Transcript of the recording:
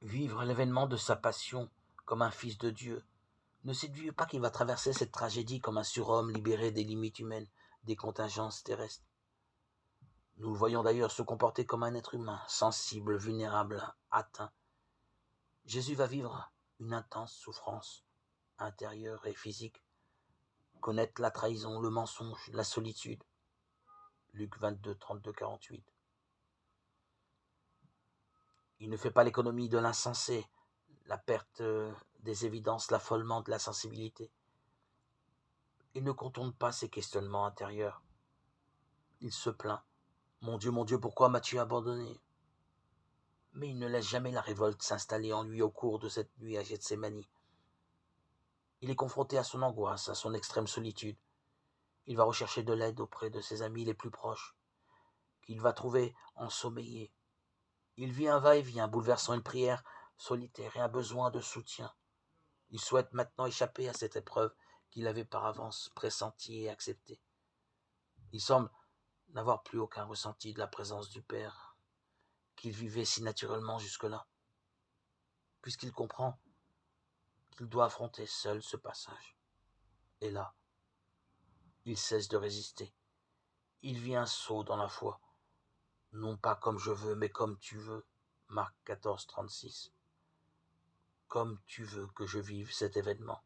vivre l'événement de sa passion comme un fils de Dieu. Ne séduis pas qu'il va traverser cette tragédie comme un surhomme libéré des limites humaines, des contingences terrestres. Nous le voyons d'ailleurs se comporter comme un être humain, sensible, vulnérable, atteint. Jésus va vivre une intense souffrance intérieure et physique, connaître la trahison, le mensonge, la solitude. Luc 22, 32, 48. Il ne fait pas l'économie de l'insensé, la perte des évidences, l'affolement de la sensibilité. Il ne contourne pas ses questionnements intérieurs. Il se plaint. Mon Dieu, pourquoi m'as-tu abandonné? Mais il ne laisse jamais la révolte s'installer en lui au cours de cette nuit à Gethsémani. Il est confronté à son angoisse, à son extrême solitude. Il va rechercher de l'aide auprès de ses amis les plus proches, qu'il va trouver ensommeillés. Il vit un va-et-vient bouleversant une prière solitaire et un besoin de soutien. Il souhaite maintenant échapper à cette épreuve qu'il avait par avance pressentie et acceptée. Il semble n'avoir plus aucun ressenti de la présence du Père qu'il vivait si naturellement jusque-là, puisqu'il comprend qu'il doit affronter seul ce passage. Et là, il cesse de résister. Il vit un saut dans la foi, non pas comme je veux, mais comme tu veux. Marc 14, 36. Comme tu veux que je vive cet événement.